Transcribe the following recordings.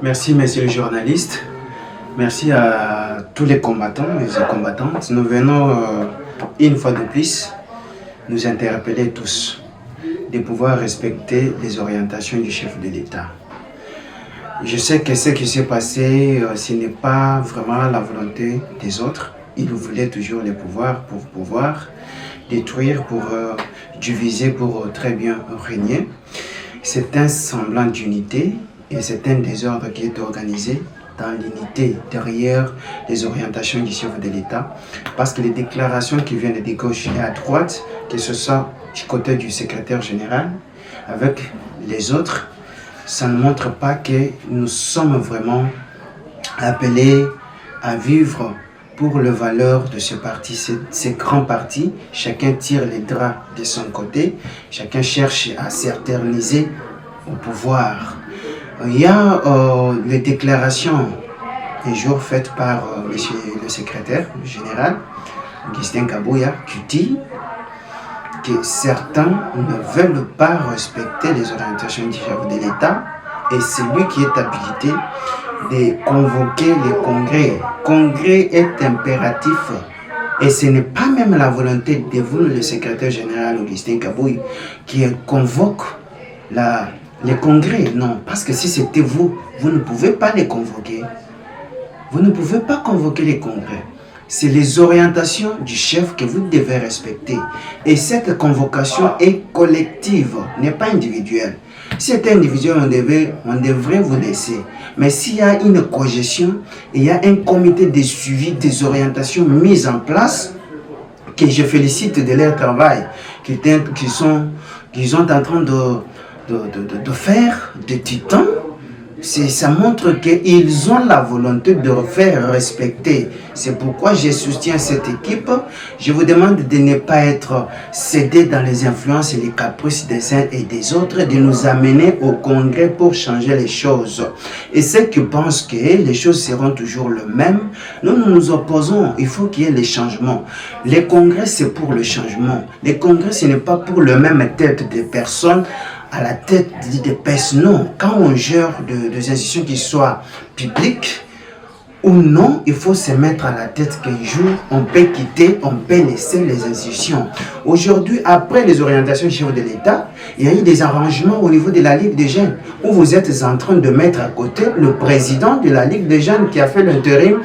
Merci, messieurs les journalistes. Merci à tous les combattants et les combattantes. Nous venons une fois de plus nous interpeller tous de pouvoir respecter les orientations du chef de l'État. Je sais que ce qui s'est passé, ce n'est pas vraiment la volonté des autres. Ils voulaient toujours les pouvoirs pour pouvoir détruire, pour diviser, pour très bien régner. C'est un semblant d'unité et c'est un désordre qui est organisé dans l'unité derrière les orientations du chef de l'État. Parce que les déclarations qui viennent de gauche et à droite, que ce soit du côté du secrétaire général avec les autres, ça ne montre pas que nous sommes vraiment appelés à vivre pour les valeurs de ce parti, ces grands partis. Chacun tire les draps de son côté, chacun cherche à s'éterniser au pouvoir. Il y a les déclarations un jour faites par monsieur le secrétaire général, Augustin Kabouya, qui dit que certains ne veulent pas respecter les orientations du chef de l'État et c'est lui qui est habilité de convoquer les congrès. Congrès est impératif et ce n'est pas même la volonté de vous, le secrétaire général Augustin Kabouya, qui convoque les congrès. Non, parce que si c'était vous, vous ne pouvez pas les convoquer. Vous ne pouvez pas convoquer les congrès. C'est les orientations du chef que vous devez respecter. Et cette convocation est collective, n'est pas individuelle. Si c'était individuel, on devrait vous laisser. Mais s'il y a une cogestion, il y a un comité de suivi des orientations mises en place, que je félicite de leur travail, qu'ils sont en train de faire de titans. Ça montre qu'ils ont la volonté de faire respecter. C'est pourquoi je soutiens cette équipe. Je vous demande de ne pas être cédé dans les influences et les caprices des uns et des autres, de nous amener au congrès pour changer les choses. Et ceux qui pensent que les choses seront toujours les mêmes, nous nous opposons. Il faut qu'il y ait les changements. Les congrès, c'est pour le changement. Les congrès, ce n'est pas pour le même tête de personnes à la tête des personnes. Non, quand on gère des institutions qui soient publiques ou non, il faut se mettre à la tête qu'un jour, on peut quitter, on peut laisser les institutions. Aujourd'hui, après les orientations du chef de l'État, il y a eu des arrangements au niveau de la Ligue des jeunes, où vous êtes en train de mettre à côté le président de la Ligue des jeunes qui a fait l'intérim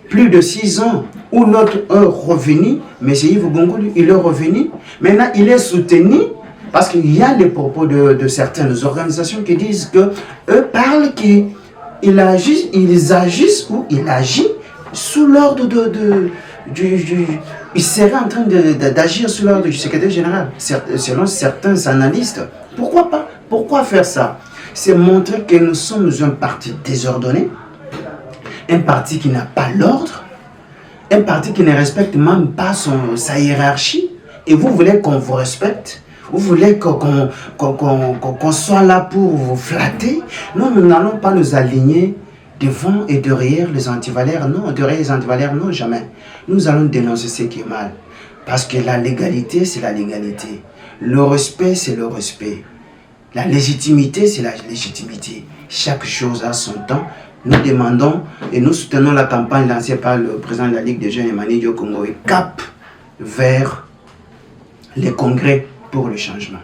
plus de 6 ans, où l'autre est revenu, M. Yves Bongoulou, il est revenu, maintenant il est soutenu. Parce qu'il y a les propos de certaines organisations qui disent que eux parlent qu'ils agissent ou il agit sous l'ordre il serait en train d'agir sous l'ordre du secrétaire général, selon certains analystes. Pourquoi pas? Pourquoi faire ça? C'est montrer que nous sommes un parti désordonné, un parti qui n'a pas l'ordre, un parti qui ne respecte même pas sa hiérarchie, et vous voulez qu'on vous respecte? Vous voulez qu'on soit là pour vous flatter? Non, nous n'allons pas nous aligner devant et derrière les antivalères. Non, derrière les antivalères, non, jamais. Nous allons dénoncer ce qui est mal. Parce que la légalité, c'est la légalité. Le respect, c'est le respect. La légitimité, c'est la légitimité. Chaque chose a son temps. Nous demandons et nous soutenons la campagne lancée par le président de la Ligue des jeunes, Emmanuel Diokongo, et cap vers les congrès pour le changement.